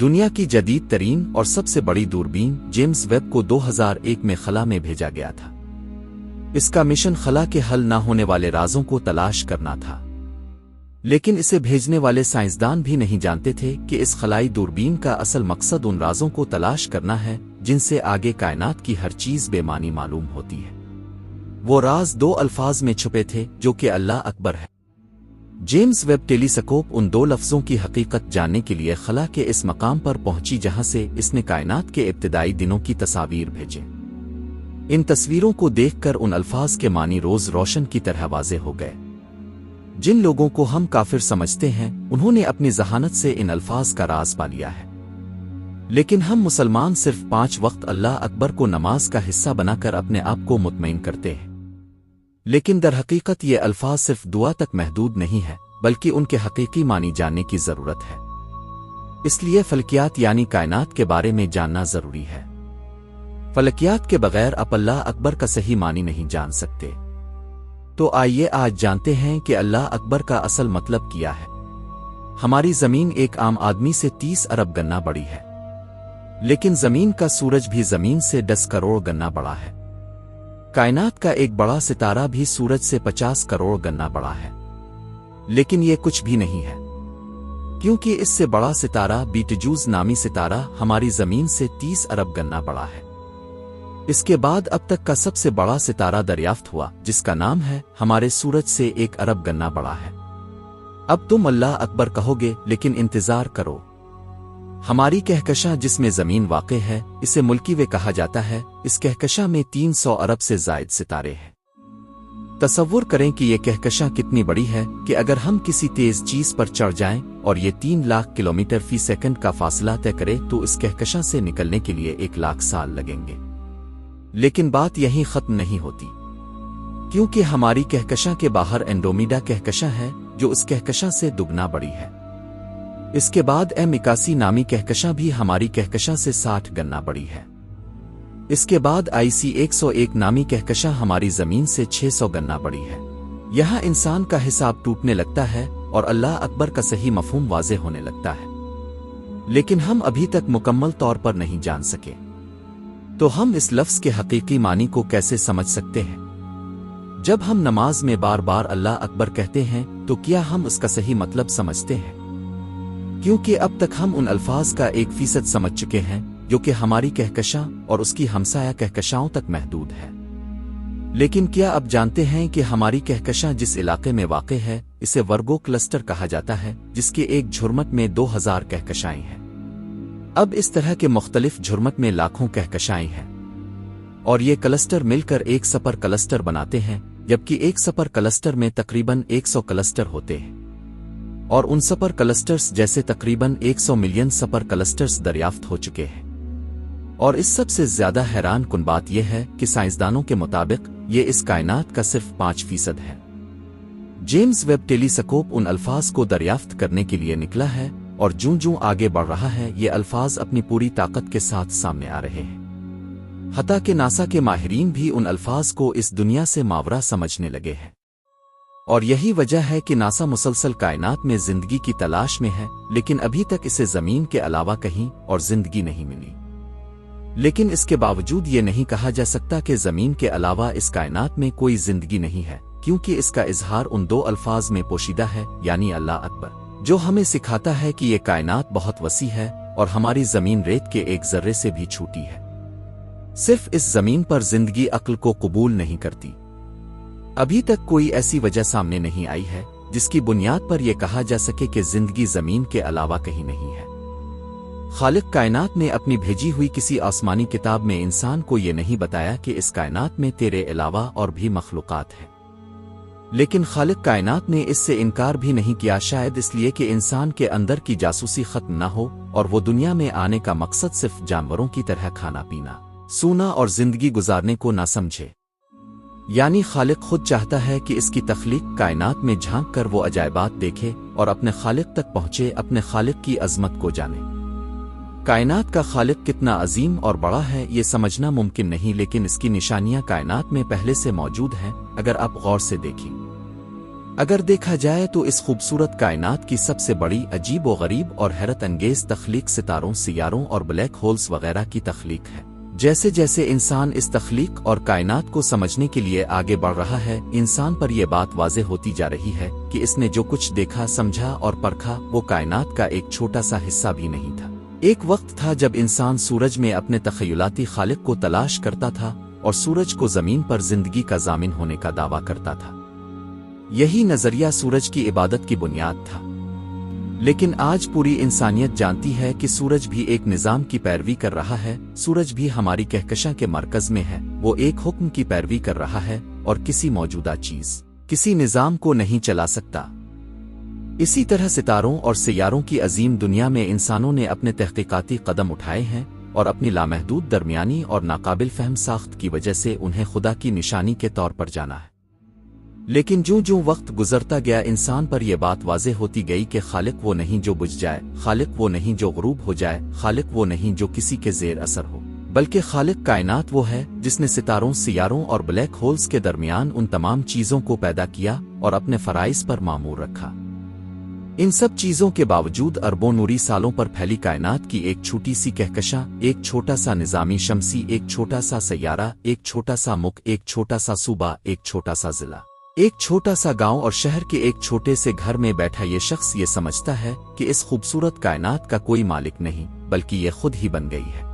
دنیا کی جدید ترین اور سب سے بڑی دوربین جیمز ویب کو 2001 میں خلا میں بھیجا گیا تھا۔ اس کا مشن خلا کے حل نہ ہونے والے رازوں کو تلاش کرنا تھا، لیکن اسے بھیجنے والے سائنسدان بھی نہیں جانتے تھے کہ اس خلائی دوربین کا اصل مقصد ان رازوں کو تلاش کرنا ہے جن سے آگے کائنات کی ہر چیز بے معنی معلوم ہوتی ہے۔ وہ راز 2 الفاظ میں چھپے تھے جو کہ اللہ اکبر ہے۔ جیمز ویب ٹیلیسکوپ ان 2 لفظوں کی حقیقت جاننے کے لیے خلا کے اس مقام پر پہنچی جہاں سے اس نے کائنات کے ابتدائی دنوں کی تصاویر بھیجے۔ ان تصویروں کو دیکھ کر ان الفاظ کے معنی روز روشن کی طرح واضح ہو گئے۔ جن لوگوں کو ہم کافر سمجھتے ہیں انہوں نے اپنی ذہانت سے ان الفاظ کا راز پا لیا ہے، لیکن ہم مسلمان صرف 5 وقت اللہ اکبر کو نماز کا حصہ بنا کر اپنے آپ کو مطمئن کرتے ہیں، لیکن در حقیقت یہ الفاظ صرف دعا تک محدود نہیں ہے بلکہ ان کے حقیقی معنی جاننے کی ضرورت ہے۔ اس لیے فلکیات یعنی کائنات کے بارے میں جاننا ضروری ہے۔ فلکیات کے بغیر آپ اللہ اکبر کا صحیح معنی نہیں جان سکتے۔ تو آئیے آج جانتے ہیں کہ اللہ اکبر کا اصل مطلب کیا ہے۔ ہماری زمین ایک عام آدمی سے 30 ارب گنا بڑی ہے، لیکن زمین کا سورج بھی زمین سے 10 کروڑ گنا بڑا ہے۔ کائنات کا ایک بڑا ستارہ بھی سورج سے 50 کروڑ گنا بڑا ہے، لیکن یہ کچھ بھی نہیں ہے، کیونکہ اس سے بڑا ستارہ بیٹجوز نامی ستارہ ہماری زمین سے 30 ارب گنا بڑا ہے۔ اس کے بعد اب تک کا سب سے بڑا ستارہ دریافت ہوا جس کا نام ہے ہمارے سورج سے 1 ارب گنا بڑا ہے۔ اب تم اللہ اکبر کہو گے، لیکن انتظار کرو۔ ہماری کہکشاں جس میں زمین واقع ہے اسے ملکی وے کہا جاتا ہے۔ اس کہکشاں میں 300 ارب سے زائد ستارے ہیں۔ تصور کریں کہ یہ کہکشاں کتنی بڑی ہے کہ اگر ہم کسی تیز چیز پر چڑھ جائیں اور یہ 3 لاکھ کلومیٹر فی سیکنڈ کا فاصلہ طے کرے تو اس کہکشاں سے نکلنے کے لیے 1 لاکھ سال لگیں گے۔ لیکن بات یہیں ختم نہیں ہوتی، کیونکہ ہماری کہکشاں کے باہر اینڈرومیڈا کہکشاں ہے جو اس کہکشاں سے دگنا بڑی ہے۔ اس کے بعد M81 نامی کہکشاں بھی ہماری کہکشاں سے 60 گنا بڑی ہے۔ اس کے بعد IC 101 نامی کہکشاں ہماری زمین سے 600 گنا بڑی ہے۔ یہاں انسان کا حساب ٹوٹنے لگتا ہے اور اللہ اکبر کا صحیح مفہوم واضح ہونے لگتا ہے، لیکن ہم ابھی تک مکمل طور پر نہیں جان سکے۔ تو ہم اس لفظ کے حقیقی معنی کو کیسے سمجھ سکتے ہیں؟ جب ہم نماز میں بار بار اللہ اکبر کہتے ہیں تو کیا ہم اس کا صحیح مطلب سمجھتے ہیں؟ کیونکہ اب تک ہم ان الفاظ کا 1% سمجھ چکے ہیں جو کہ ہماری کہکشاں اور اس کی ہمسایہ کہکشاؤں تک محدود ہے۔ لیکن کیا اب جانتے ہیں کہ ہماری کہکشاں جس علاقے میں واقع ہے اسے ورگو کلسٹر کہا جاتا ہے، جس کے ایک جھرمٹ میں 2000 کہکشائیں ہیں۔ اب اس طرح کے مختلف جھرمٹ میں لاکھوں کہکشائیں ہیں، اور یہ کلسٹر مل کر ایک سپر کلسٹر بناتے ہیں، جبکہ ایک سپر کلسٹر میں تقریباً 100 کلسٹر ہوتے ہیں، اور ان سپر کلسٹرز جیسے تقریباً 100 ملین سپر کلسٹرز دریافت ہو چکے ہیں۔ اور اس سب سے زیادہ حیران کن بات یہ ہے کہ سائنسدانوں کے مطابق یہ اس کائنات کا صرف 5% ہے۔ جیمز ویب ٹیلیسکوپ ان الفاظ کو دریافت کرنے کے لیے نکلا ہے، اور جوں آگے بڑھ رہا ہے یہ الفاظ اپنی پوری طاقت کے ساتھ سامنے آ رہے ہیں، حتیٰ کہ ناسا کے ماہرین بھی ان الفاظ کو اس دنیا سے ماورا سمجھنے لگے ہیں۔ اور یہی وجہ ہے کہ ناسا مسلسل کائنات میں زندگی کی تلاش میں ہے، لیکن ابھی تک اسے زمین کے علاوہ کہیں اور زندگی نہیں ملی۔ لیکن اس کے باوجود یہ نہیں کہا جا سکتا کہ زمین کے علاوہ اس کائنات میں کوئی زندگی نہیں ہے، کیونکہ اس کا اظہار ان 2 الفاظ میں پوشیدہ ہے، یعنی اللہ اکبر، جو ہمیں سکھاتا ہے کہ یہ کائنات بہت وسیع ہے اور ہماری زمین ریت کے ایک ذرے سے بھی چھوٹی ہے۔ صرف اس زمین پر زندگی عقل کو قبول نہیں کرتی۔ ابھی تک کوئی ایسی وجہ سامنے نہیں آئی ہے جس کی بنیاد پر یہ کہا جا سکے کہ زندگی زمین کے علاوہ کہیں نہیں ہے۔ خالق کائنات نے اپنی بھیجی ہوئی کسی آسمانی کتاب میں انسان کو یہ نہیں بتایا کہ اس کائنات میں تیرے علاوہ اور بھی مخلوقات ہیں، لیکن خالق کائنات نے اس سے انکار بھی نہیں کیا، شاید اس لیے کہ انسان کے اندر کی جاسوسی ختم نہ ہو اور وہ دنیا میں آنے کا مقصد صرف جانوروں کی طرح کھانا پینا، سونا اور زندگی گزارنے کو نہ سمجھے۔ یعنی خالق خود چاہتا ہے کہ اس کی تخلیق کائنات میں جھانک کر وہ عجائبات دیکھے اور اپنے خالق تک پہنچے، اپنے خالق کی عظمت کو جانے۔ کائنات کا خالق کتنا عظیم اور بڑا ہے یہ سمجھنا ممکن نہیں، لیکن اس کی نشانیاں کائنات میں پہلے سے موجود ہیں اگر آپ غور سے دیکھیں۔ اگر دیکھا جائے تو اس خوبصورت کائنات کی سب سے بڑی عجیب و غریب اور حیرت انگیز تخلیق ستاروں، سیاروں اور بلیک ہولز وغیرہ کی تخلیق ہے۔ جیسے جیسے انسان اس تخلیق اور کائنات کو سمجھنے کے لیے آگے بڑھ رہا ہے، انسان پر یہ بات واضح ہوتی جا رہی ہے کہ اس نے جو کچھ دیکھا، سمجھا اور پرکھا وہ کائنات کا ایک چھوٹا سا حصہ بھی نہیں تھا۔ ایک وقت تھا جب انسان سورج میں اپنے تخیلاتی خالق کو تلاش کرتا تھا اور سورج کو زمین پر زندگی کا ضامن ہونے کا دعویٰ کرتا تھا۔ یہی نظریہ سورج کی عبادت کی بنیاد تھا۔ لیکن آج پوری انسانیت جانتی ہے کہ سورج بھی ایک نظام کی پیروی کر رہا ہے، سورج بھی ہماری کہکشاں کے مرکز میں ہے، وہ ایک حکم کی پیروی کر رہا ہے اور کسی موجودہ چیز، کسی نظام کو نہیں چلا سکتا۔ اسی طرح ستاروں اور سیاروں کی عظیم دنیا میں انسانوں نے اپنے تحقیقاتی قدم اٹھائے ہیں اور اپنی لامحدود درمیانی اور ناقابل فہم ساخت کی وجہ سے انہیں خدا کی نشانی کے طور پر جانا ہے۔ لیکن جو وقت گزرتا گیا، انسان پر یہ بات واضح ہوتی گئی کہ خالق وہ نہیں جو بجھ جائے، خالق وہ نہیں جو غروب ہو جائے، خالق وہ نہیں جو کسی کے زیر اثر ہو، بلکہ خالق کائنات وہ ہے جس نے ستاروں، سیاروں اور بلیک ہولز کے درمیان ان تمام چیزوں کو پیدا کیا اور اپنے فرائض پر مامور رکھا۔ ان سب چیزوں کے باوجود اربوں نوری سالوں پر پھیلی کائنات کی ایک چھوٹی سی کہکشاں، ایک چھوٹا سا نظامی شمسی، ایک چھوٹا سا سیارہ، ایک چھوٹا سا ملک، ایک چھوٹا سا صوبہ، ایک چھوٹا سا ضلع، ایک چھوٹا سا گاؤں اور شہر کے ایک چھوٹے سے گھر میں بیٹھا یہ شخص یہ سمجھتا ہے کہ اس خوبصورت کائنات کا کوئی مالک نہیں، بلکہ یہ خود ہی بن گئی ہے۔